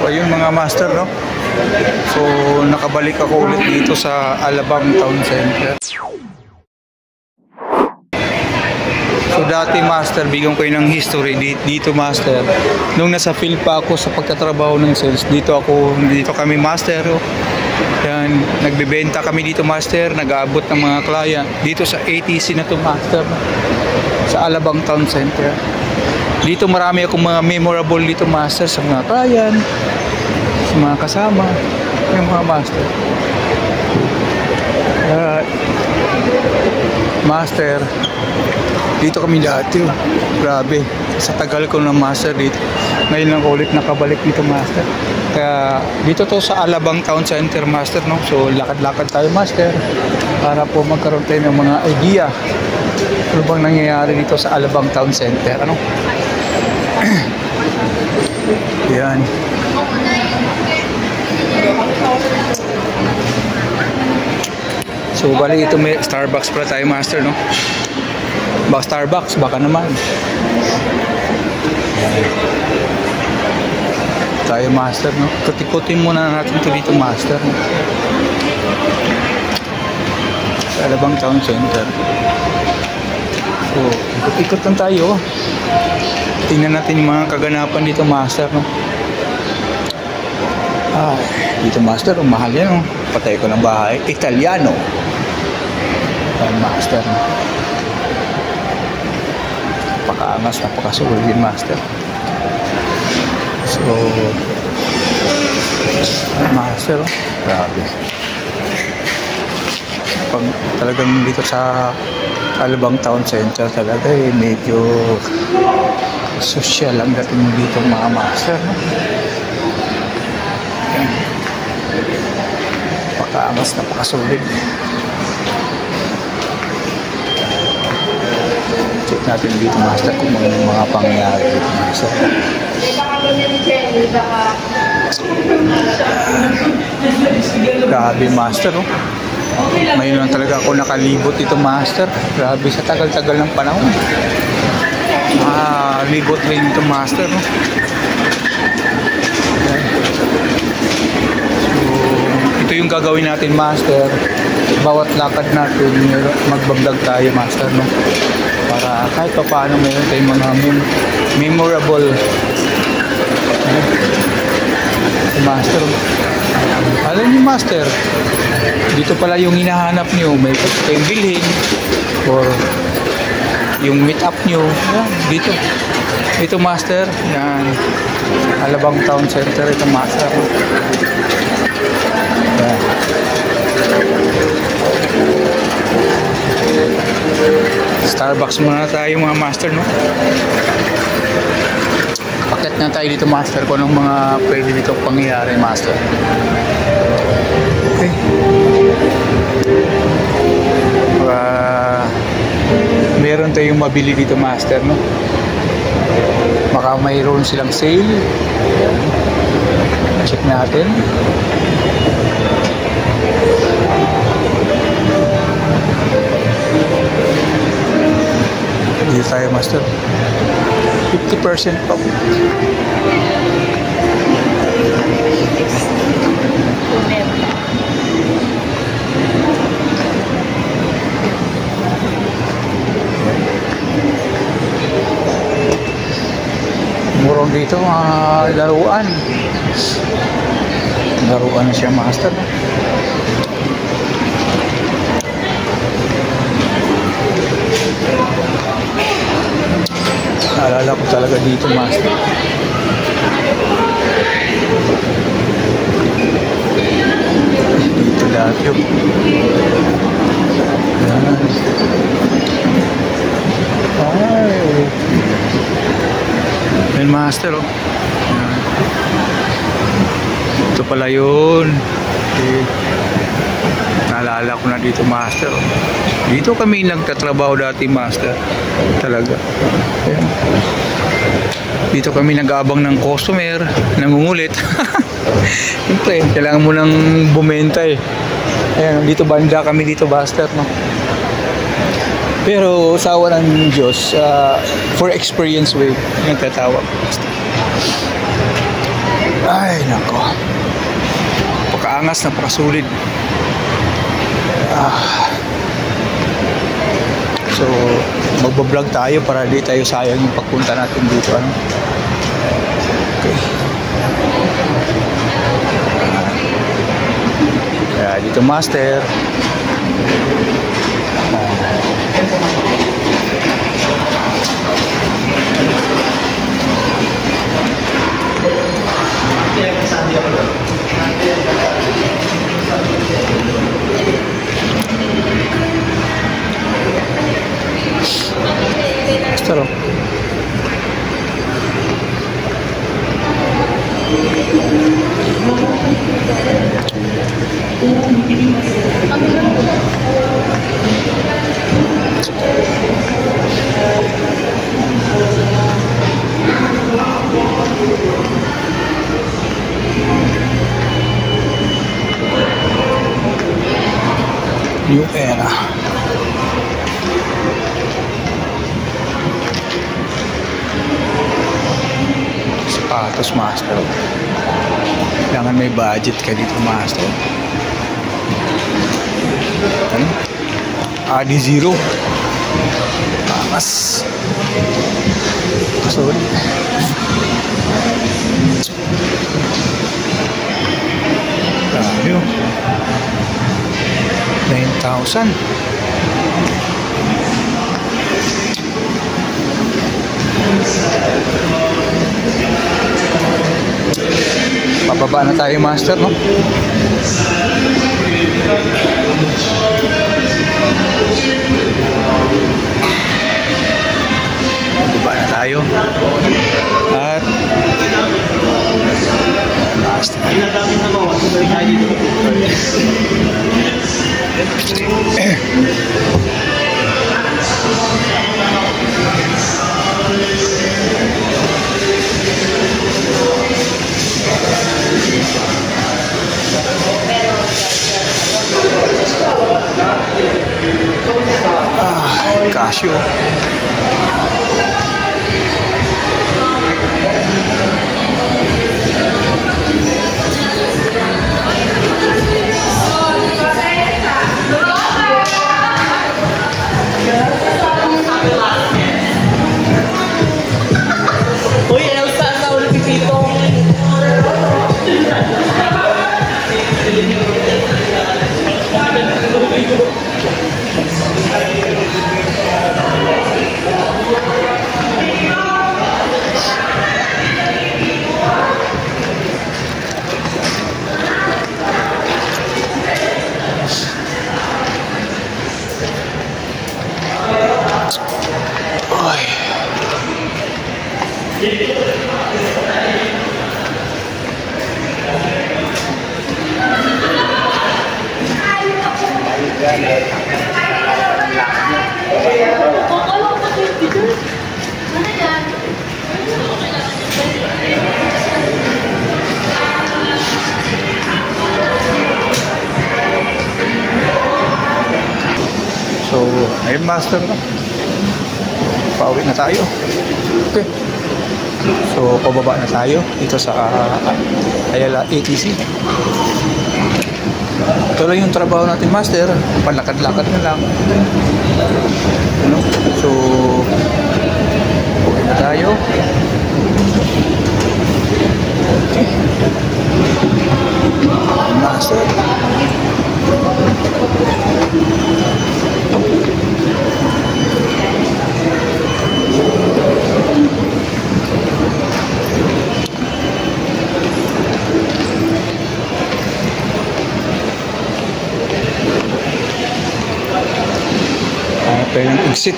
ayun mga master, no? So nakabalik ako ulit dito sa Alabang Town Center. So dati master, bigyan ko ng history dito master. Nung nasa field pa ako sa pagtatrabaho ng sales, dito kami master. Yan, nagbebenta kami dito master, nag-aabot ng mga client dito sa ATC na to master, sa Alabang Town Center. Dito marami akong mga memorable dito master, sa mga client, sa mga kasama, yung mga master. Master, dito kami dati, grabe, sa tagal ko ng master dito. Ngayon lang ulit nakabalik dito master. Kaya dito to sa Alabang Town Center master, no? So lakad-lakad tayo master para po magkaroon tayo ng mga idea ano bang nangyayari dito sa Alabang Town Center, ano? Yan. So bali ito may Starbucks pala tayo master, no? Baka Starbucks, baka naman tayo master, no? Kutikutin muna natin ito dito master, no? Sa Alabang Town Center. So ikot-ikot lang tayo. Tingnan natin yung mga kaganapan dito master, no? Dito master, mahal yan, no? Patay ko ng bahay, Italiano. Yan master, no? Napakaangas, napakasulit din master. So master, oh, grabe. Pag talagang dito sa Alabang Town Center talaga medyo social ang dating dito mga master, no? Napakaangas, napakasulit. Check natin dito master kung mga pangyayari dito master. Grabe master, oh. Ngayon lang talaga ako nakalibot dito master. Grabe, sa tagal-tagal ng panahon. Libot rin dito master, no? So ito yung gagawin natin master. Bawat lakad natin magbablog tayo master, no? Para kahit pa paano mayroon tayong mga memorable master. Alam niyo master, dito pala yung hinahanap niyo, may kayong bilhin or yung meet up niyo, dito. Ito master, yan, Alabang Town Center, ito master. Yan. Starbucks muna tayo mga master, no? Paket na tayo dito master kung anong mga pwede dito pangyayari master. Okay. Meron tayong mabili dito master, no? Baka mayroon silang sale. Check natin. Dito tayo master. 50% off. Murong dito mga laruan. Laruan na siya master. Naalala ko talaga dito master. Dito dati yun. Yan master, oh. Ito pala yun. Okay. Naalala ko na dito master, oh. Dito kami nagtatrabaho dati master. Talaga. Ayan. Dito kami nag-aabang ng customer, nangungulit. Siyempre, kailangan mo nang bumenta eh. Ayan, dito banda kami dito master, no? Pero sa awa ng Diyos, for experience way, yung tatawag. Ay, nako. Pagkaangas na pagkasulit. So, magbablog tayo para di tayo sayang yung pagpunta natin dito. Ano? Okay. Kaya dito master. Master, oh. New era. Sapatos master. Kailangan may budget ka dito master. Ano? Adi zero. Mas. Sorry. Tayo. 9,000. Pababa na tayo master, no? Pababa na tayo. At master. Casio. Uy, Elsa, sa ulit dito. Ay. So, ayun master na. Pauwi na tayo. Okay. So, pababa na tayo dito sa Ayala ATC. Ito lang yung trabaho natin master. Palakad-lakad na lang. Ano? So, pauwi na tayo. Okay. Master. Tayo ng exit.